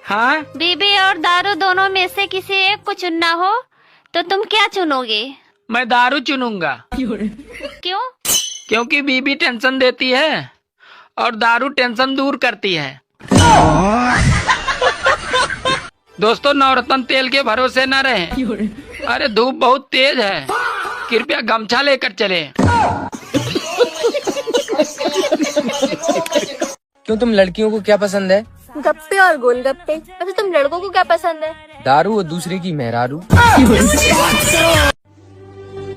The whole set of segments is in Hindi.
हाँ, बीबी और दारू दोनों में से किसी एक को चुनना हो तो तुम क्या चुनोगे? मैं दारू चुनूंगा। क्यों? क्योंकि बीबी टेंशन देती है और दारू टेंशन दूर करती है। दोस्तों, नवरत्न तेल के भरोसे न रहें। अरे धूप बहुत तेज है, कृपया गमछा लेकर चले। क्यों, तुम लड़कियों को क्या पसंद है? गप्पे और गोलगप्पे। वैसे तुम लड़कों को क्या पसंद है? दारू और दूसरे की मेहरारू।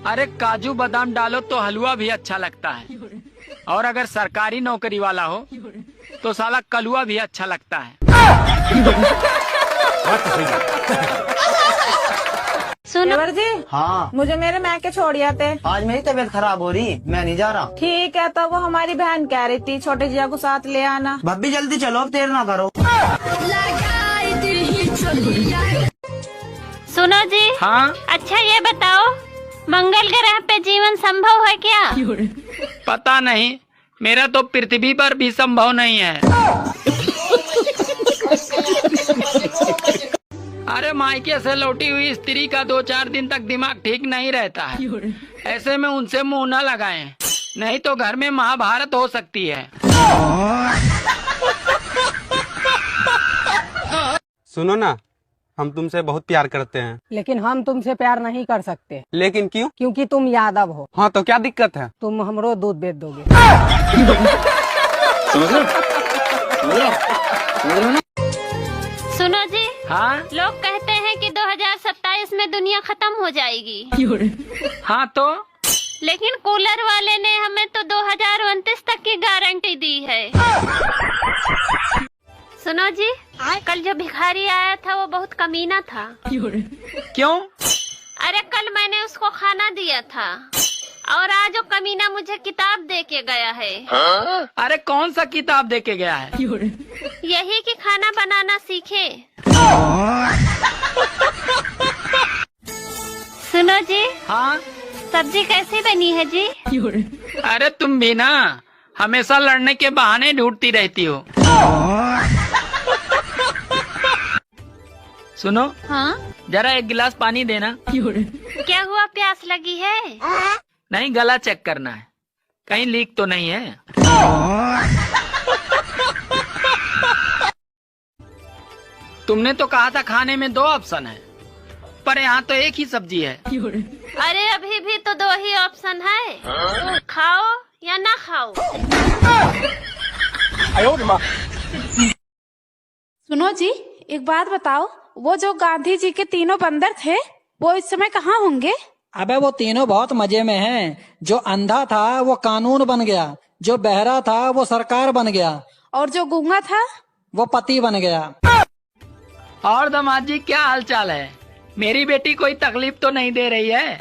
अरे काजू बादाम डालो तो हलवा भी अच्छा लगता है, और अगर सरकारी नौकरी वाला हो तो साला कलुआ भी अच्छा लगता है। सुनो जी, हाँ, मुझे मेरे मैके छोड़ आते। आज मेरी तबीयत खराब हो रही, मैं नहीं जा रहा। ठीक है, तो वो हमारी बहन कह रही थी छोटे जिया को साथ ले आना। भाभी जल्दी चलो, अब देर ना करो। सुनो जी। हाँ, अच्छा ये बताओ, मंगल ग्रह पे जीवन संभव है क्या? पता नहीं, मेरा तो पृथ्वी पर भी संभव नहीं है। अरे मायके से लौटी हुई स्त्री का 2-4 दिन तक दिमाग ठीक नहीं रहता है। ऐसे में उनसे मुंह न लगाएं, नहीं तो घर में महाभारत हो सकती है। सुनो ना, हम तुमसे बहुत प्यार करते हैं। लेकिन हम तुमसे प्यार नहीं कर सकते। लेकिन क्यों? क्योंकि तुम यादव हो। हाँ, तो क्या दिक्कत है? तुम हमरो दूध बेच दोगे। सुनो जी। हाँ, लोग कहते हैं कि 2027 में दुनिया खत्म हो जाएगी। हाँ तो लेकिन कूलर वाले ने हमें तो 2029 तक की गारंटी दी है। सुनो जी, कल जो भिखारी आया था वो बहुत कमीना था। क्यों? अरे कल मैंने उसको खाना दिया था और आज वो कमीना मुझे किताब दे के गया है। अरे कौन सा किताब देके गया है? यही कि खाना बनाना सीखे। सुनो जी। हाँ, सब्जी कैसी बनी है जी? अरे तुम भी ना हमेशा लड़ने के बहाने ढूंढती रहती हो। सुनो, हाँ, जरा एक गिलास पानी देना। क्या हुआ, प्यास लगी है? नहीं, गला चेक करना है, कहीं लीक तो नहीं है। तुमने तो कहा था खाने में 2 ऑप्शन है, पर यहाँ तो एक ही सब्जी है। अरे अभी भी तो 2 ही ऑप्शन है, खाओ या ना खाओ। सुनो जी, एक बात बताओ, वो जो गांधी जी के 3 बंदर थे वो इस समय कहाँ होंगे? अबे वो तीनों बहुत मजे में हैं। जो अंधा था वो कानून बन गया, जो बहरा था वो सरकार बन गया, और जो गूंगा था वो पति बन गया। और दामाद जी, क्या हाल चाल है? मेरी बेटी कोई तकलीफ तो नहीं दे रही है?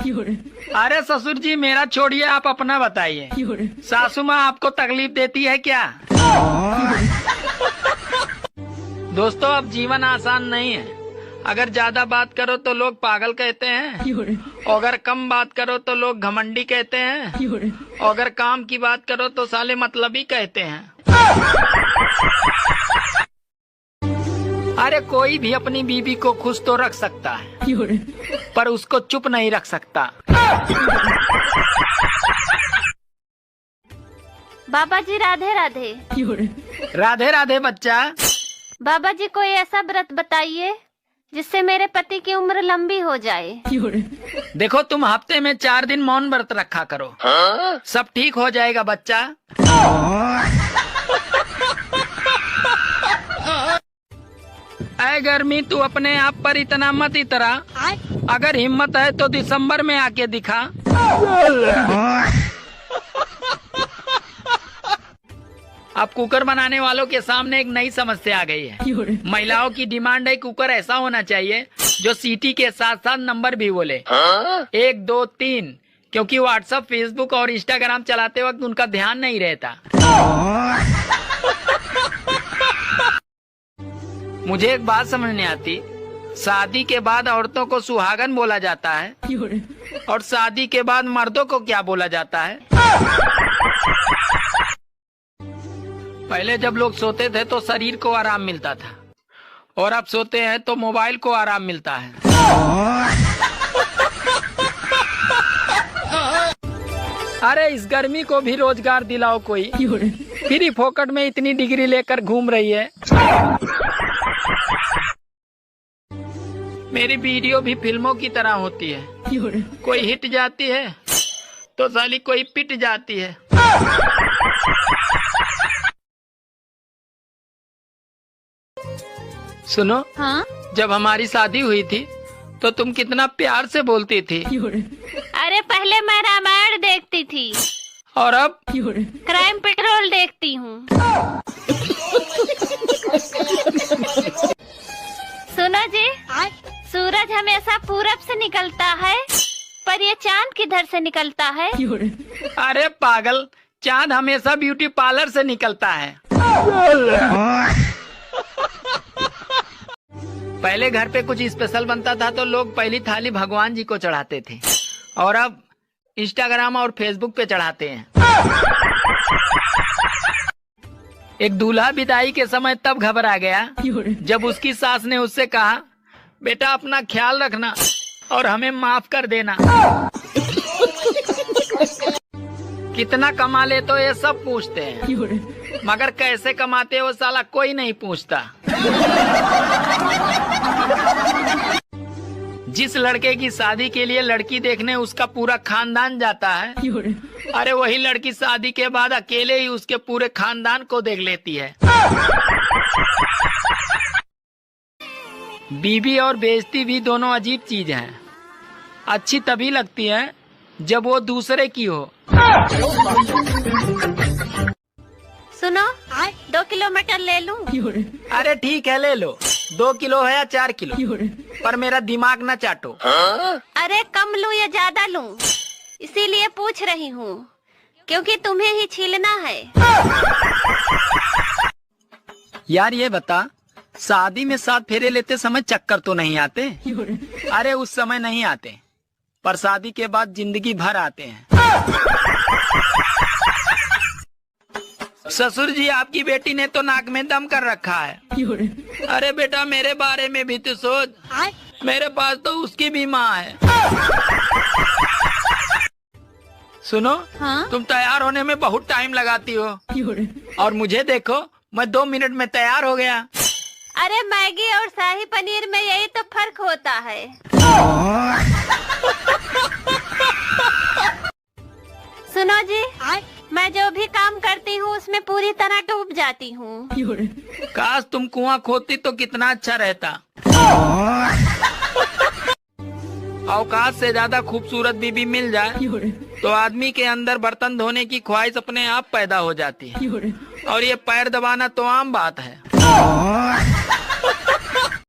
अरे ससुर जी, मेरा छोड़िए, आप अपना बताइए। सासू माँ आपको तकलीफ देती है क्या? दोस्तों, अब जीवन आसान नहीं है। अगर ज्यादा बात करो तो लोग पागल कहते हैं, और अगर कम बात करो तो लोग घमंडी कहते हैं, और अगर काम की बात करो तो साले मतलबी कहते हैं। अरे कोई भी अपनी बीबी को खुश तो रख सकता है, पर उसको चुप नहीं रख सकता। बाबा जी राधे राधे। राधे राधे बच्चा। बाबा जी कोई ऐसा व्रत बताइए जिससे मेरे पति की उम्र लंबी हो जाए। देखो, तुम हफ्ते में 4 दिन मौन व्रत रखा करो, सब ठीक हो जाएगा बच्चा। ऐ गर्मी, तू अपने आप पर इतना मत इतरा। अगर हिम्मत है तो दिसंबर में आके दिखा। अब कुकर बनाने वालों के सामने एक नई समस्या आ गई है। महिलाओं की डिमांड है कुकर ऐसा होना चाहिए जो सीटी के साथ साथ नंबर भी बोले, 1 2 3, क्योंकि व्हाट्सएप, फेसबुक और इंस्टाग्राम चलाते वक्त उनका ध्यान नहीं रहता। मुझे एक बात समझ नहीं आती, शादी के बाद औरतों को सुहागन बोला जाता है और शादी के बाद मर्दों को क्या बोला जाता है? पहले जब लोग सोते थे तो शरीर को आराम मिलता था, और अब सोते हैं तो मोबाइल को आराम मिलता है। अरे इस गर्मी को भी रोजगार दिलाओ कोई, फ्री फोकट में इतनी डिग्री लेकर घूम रही है। मेरी वीडियो भी फिल्मों की तरह होती है, कोई हिट जाती है तो साली कोई पिट जाती है। सुनो, हाँ? जब हमारी शादी हुई थी तो तुम कितना प्यार से बोलती थी, अरे पहले मैं रामायण देखती थी और अब क्राइम पेट्रोल देखती हूँ। सुनो जी, सूरज हमेशा पूरब से निकलता है, पर ये चांद किधर से निकलता है? अरे पागल, चांद हमेशा ब्यूटी पार्लर से निकलता है। पहले घर पे कुछ स्पेशल बनता था तो लोग पहली थाली भगवान जी को चढ़ाते थे, और अब इंस्टाग्राम और फेसबुक पे चढ़ाते हैं। एक दूल्हा विदाई के समय तब घबरा गया जब उसकी सास ने उससे कहा, बेटा अपना ख्याल रखना और हमें माफ कर देना। कितना कमा ले तो ये सब पूछते हैं, मगर कैसे कमाते हो साला कोई नहीं पूछता। जिस लड़के की शादी के लिए लड़की देखने उसका पूरा खानदान जाता है, अरे वही लड़की शादी के बाद अकेले ही उसके पूरे खानदान को देख लेती है। बीवी और बेइज्जती भी दोनों अजीब चीज हैं। अच्छी तभी लगती है जब वो दूसरे की हो। सुनो, 2 किलो मटर ले लूं? अरे ठीक है ले लो, 2 किलो है या 4 किलो, पर मेरा दिमाग न चाटो। अरे कम लूं या ज्यादा लूं, इसीलिए पूछ रही हूँ, क्योंकि तुम्हें ही छीलना है। यार ये बता, शादी में 7 फेरे लेते समय चक्कर तो नहीं आते? अरे उस समय नहीं आते, पर शादी के बाद जिंदगी भर आते हैं। ससुर जी, आपकी बेटी ने तो नाक में दम कर रखा है। अरे बेटा मेरे बारे में भी तो सोच, मेरे पास तो उसकी भी माँ है। सुनो, हाँ? तुम तैयार होने में बहुत टाइम लगाती हो, और मुझे देखो, मैं 2 मिनट में तैयार हो गया। अरे मैगी और शाही पनीर में यही तो फर्क होता है। सुनो जी, मैं जो भी काम करती हूँ उसमें पूरी तरह डूब जाती हूँ। काश तुम कुआं खोदती तो कितना अच्छा रहता। औकात से ज्यादा खूबसूरत बीबी मिल जाए तो आदमी के अंदर बर्तन धोने की ख्वाहिश अपने आप पैदा हो जाती है, और ये पैर दबाना तो आम बात है।